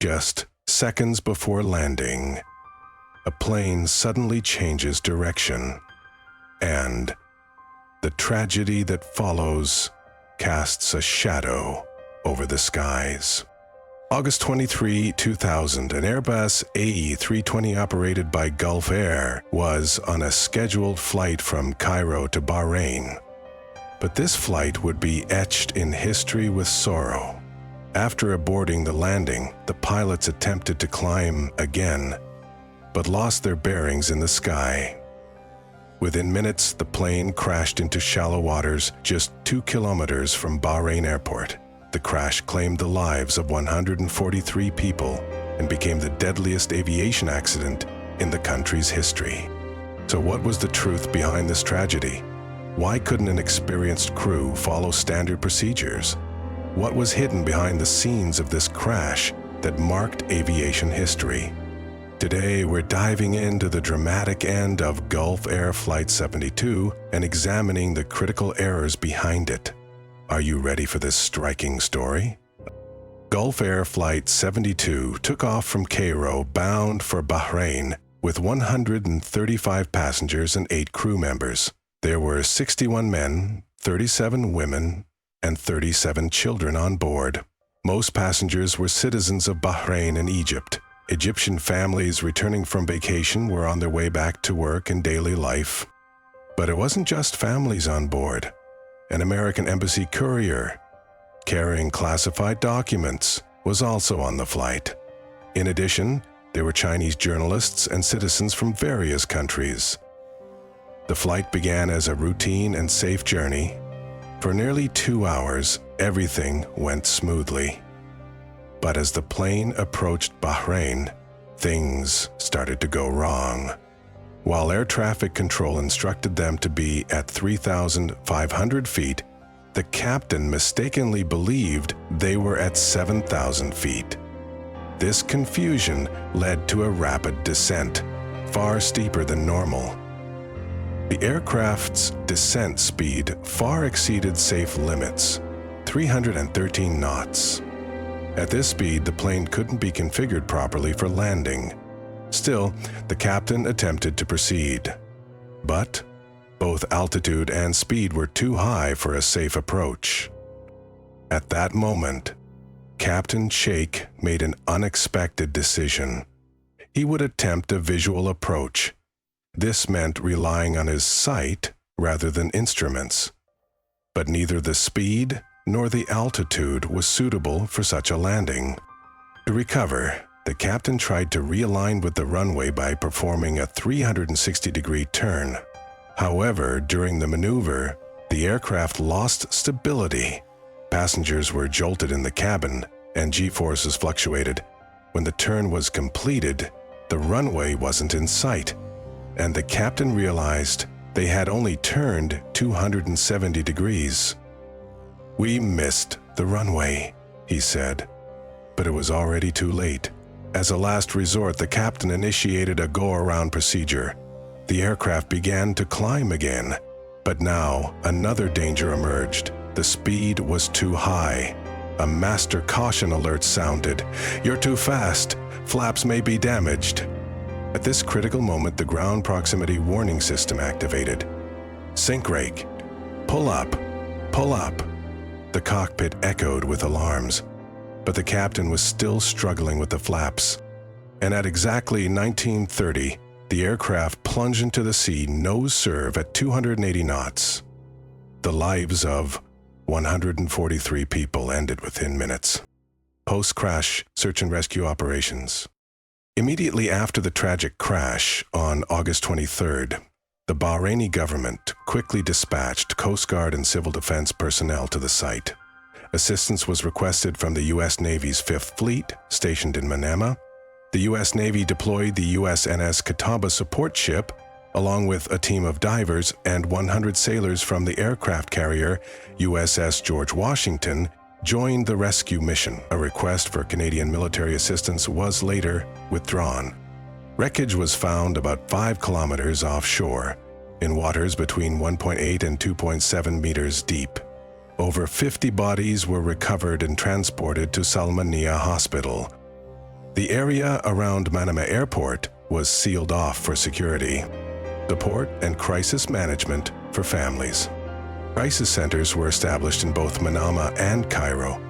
Just seconds before landing, a plane suddenly changes direction, and the tragedy that follows casts a shadow over the skies. August 23, 2000, an Airbus A320 operated by Gulf Air was on a scheduled flight from Cairo to Bahrain. But this flight would be etched in history with sorrow. After aborting the landing, the pilots attempted to climb again, but lost their bearings in the sky. Within minutes, the plane crashed into shallow waters just 2 kilometers from Bahrain Airport. The crash claimed the lives of 143 people and became the deadliest aviation accident in the country's history. So what was the truth behind this tragedy? Why couldn't an experienced crew follow standard procedures? What was hidden behind the scenes of this crash that marked aviation history? Today, we're diving into the dramatic end of Gulf Air Flight 72 and examining the critical errors behind it. Are you ready for this striking story? Gulf Air Flight 72 took off from Cairo bound for Bahrain with 135 passengers and 8 crew members. There were 61 men, 37 women, and 37 children on board. Most passengers were citizens of Bahrain and Egypt. Egyptian families returning from vacation were on their way back to work and daily life. But it wasn't just families on board. An American embassy courier carrying classified documents was also on the flight. In addition, there were Chinese journalists and citizens from various countries. The flight began as a routine and safe journey. For nearly 2 hours, everything went smoothly. But as the plane approached Bahrain, things started to go wrong. While air traffic control instructed them to be at 3,500 feet, the captain mistakenly believed they were at 7,000 feet. This confusion led to a rapid descent, far steeper than normal. The aircraft's descent speed far exceeded safe limits, 313 knots. At this speed, the plane couldn't be configured properly for landing. Still, the captain attempted to proceed. But both altitude and speed were too high for a safe approach. At that moment, Captain Sheikh made an unexpected decision. He would attempt a visual approach. This meant relying on his sight rather than instruments. But neither the speed nor the altitude was suitable for such a landing. To recover, the captain tried to realign with the runway by performing a 360-degree turn. However, during the maneuver, the aircraft lost stability. Passengers were jolted in the cabin, and G-forces fluctuated. When the turn was completed, the runway wasn't in sight, and the captain realized they had only turned 270 degrees. "We missed the runway," he said, but it was already too late. As a last resort, the captain initiated a go-around procedure. The aircraft began to climb again, but now another danger emerged. The speed was too high. A master caution alert sounded. "You're too fast. Flaps may be damaged." At this critical moment, the ground proximity warning system activated. "Sink rake. Pull up. Pull up." The cockpit echoed with alarms, but the captain was still struggling with the flaps. And at exactly 19:30, the aircraft plunged into the sea nose serve at 280 knots. The lives of 143 people ended within minutes. Post-crash search and rescue operations. Immediately after the tragic crash on August 23rd, the Bahraini government quickly dispatched Coast Guard and civil defense personnel to the site. Assistance was requested from the U.S. Navy's 5th Fleet, stationed in Manama. The U.S. Navy deployed the USNS Catawba support ship, along with a team of divers and 100 sailors from the aircraft carrier USS George Washington, joined the rescue mission. A request for Canadian military assistance was later withdrawn. Wreckage was found about 5 kilometers offshore, in waters between 1.8 and 2.7 meters deep. Over 50 bodies were recovered and transported to Salmania Hospital. The area around Manama Airport was sealed off for security, support, and crisis management for families. Crisis centers were established in both Manama and Cairo.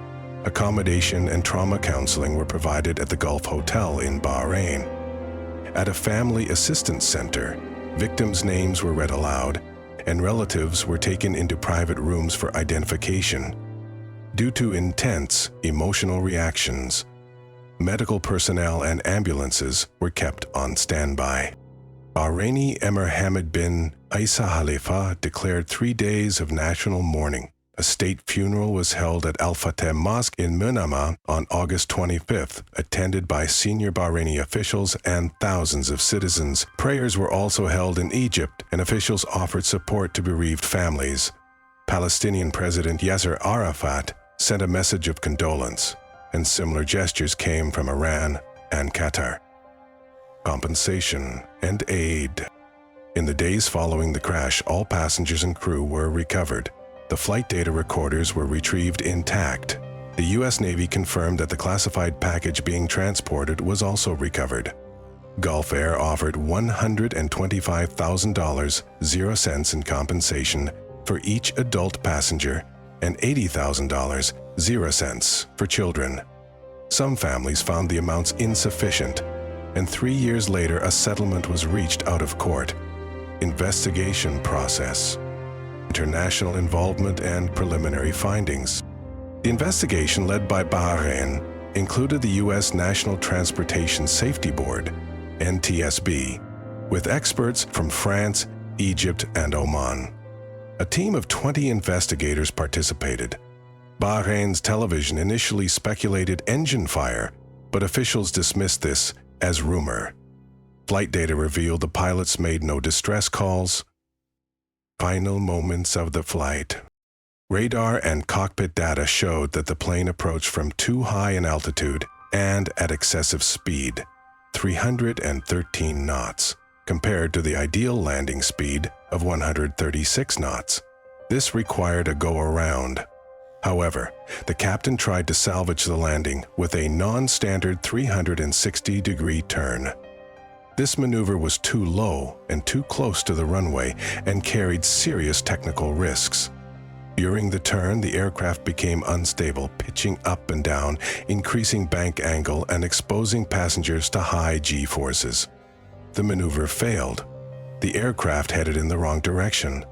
Accommodation and trauma counseling were provided at the Gulf Hotel in Bahrain. At a family assistance center, victims' names were read aloud, and relatives were taken into private rooms for identification. Due to intense emotional reactions, medical personnel and ambulances were kept on standby. Bahraini Emir Hamad bin Isa Khalifa declared 3 days of national mourning. A state funeral was held at Al-Fateh Mosque in Manama on August 25th, attended by senior Bahraini officials and thousands of citizens. Prayers were also held in Egypt, and officials offered support to bereaved families. Palestinian President Yasser Arafat sent a message of condolence, and similar gestures came from Iran and Qatar. Compensation and aid. In the days following the crash, all passengers and crew were recovered. The flight data recorders were retrieved intact. The U.S. Navy confirmed that the classified package being transported was also recovered. Gulf Air offered $125,000, 0 cents in compensation for each adult passenger and $80,000, 0 cents for children. Some families found the amounts insufficient, and 3 years later a settlement was reached out of court. Investigation process. International involvement and preliminary findings. The investigation, led by Bahrain, included the U.S. National Transportation Safety Board, NTSB, with experts from France, Egypt, and Oman. A team of 20 investigators participated. Bahrain's television initially speculated engine fire, but officials dismissed this as rumor. Flight data revealed the pilots made no distress calls. Final moments of the flight. Radar and cockpit data showed that the plane approached from too high an altitude and at excessive speed, 313 knots, compared to the ideal landing speed of 136 knots. This required a go-around. However, the captain tried to salvage the landing with a non-standard 360-degree turn. This maneuver was too low and too close to the runway and carried serious technical risks. During the turn, the aircraft became unstable, pitching up and down, increasing bank angle and exposing passengers to high G-forces. The maneuver failed. The aircraft headed in the wrong direction.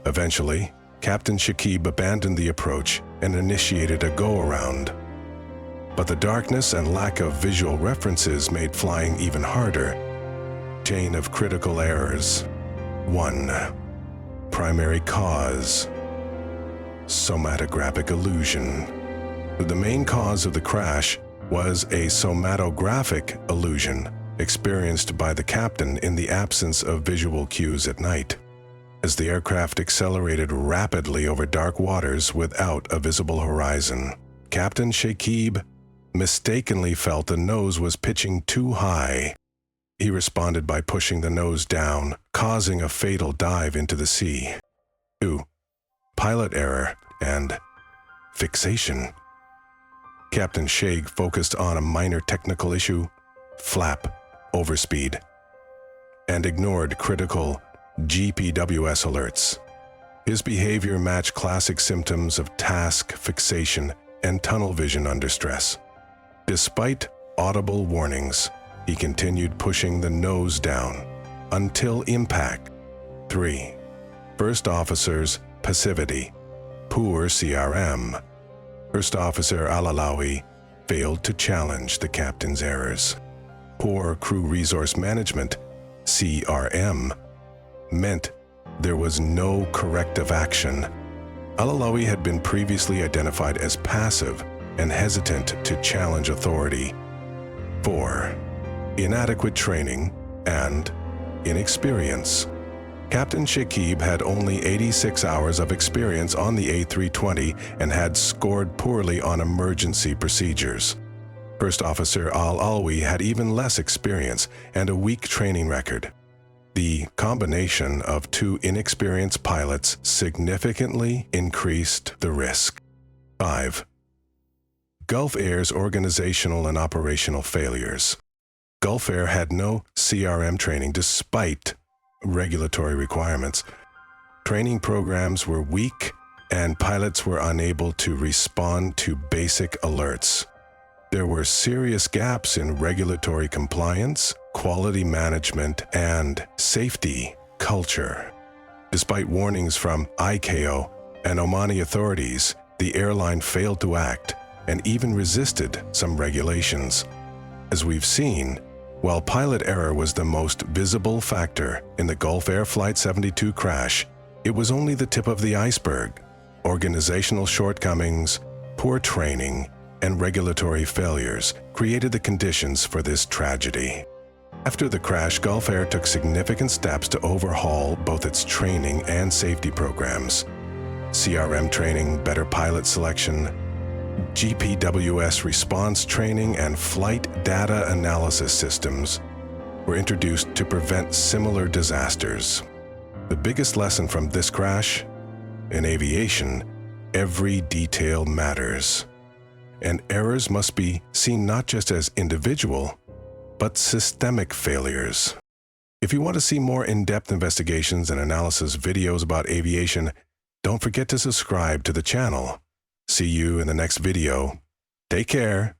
Eventually, Captain Shakib abandoned the approach and initiated a go-around. But the darkness and lack of visual references made flying even harder. Chain of critical errors. 1. Primary cause. Somatographic illusion. The main cause of the crash was a somatographic illusion experienced by the captain in the absence of visual cues at night. As the aircraft accelerated rapidly over dark waters without a visible horizon, Captain Shakib mistakenly felt the nose was pitching too high. He responded by pushing the nose down, causing a fatal dive into the sea. 2. Pilot error and fixation. Captain Sheikh focused on a minor technical issue, flap overspeed, and ignored critical GPWS alerts. His behavior matched classic symptoms of task fixation and tunnel vision under stress. Despite audible warnings, he continued pushing the nose down until impact. 3. First officer's passivity, poor CRM. First Officer Al-Alawi failed to challenge the captain's errors. Poor crew resource management, CRM, meant there was no corrective action. Al-Alawi had been previously identified as passive and hesitant to challenge authority. 4. Inadequate training and inexperience. Captain Shakib had only 86 hours of experience on the A320 and had scored poorly on emergency procedures. First Officer Al-Alawi had even less experience and a weak training record. The combination of two inexperienced pilots significantly increased the risk. 5. Gulf Air's organizational and operational failures. Gulf Air had no CRM training despite regulatory requirements. Training programs were weak, and pilots were unable to respond to basic alerts. There were serious gaps in regulatory compliance, quality management, and safety culture. Despite warnings from ICAO and Omani authorities, the airline failed to act and even resisted some regulations. As we've seen, while pilot error was the most visible factor in the Gulf Air Flight 72 crash, it was only the tip of the iceberg. Organizational shortcomings, poor training, and regulatory failures created the conditions for this tragedy. After the crash, Gulf Air took significant steps to overhaul both its training and safety programs. CRM training, better pilot selection, GPWS response training, and flight data analysis systems were introduced to prevent similar disasters. The biggest lesson from this crash? In aviation, every detail matters, and errors must be seen not just as individual, but systemic failures. If you want to see more in-depth investigations and analysis videos about aviation, don't forget to subscribe to the channel. See you in the next video. Take care.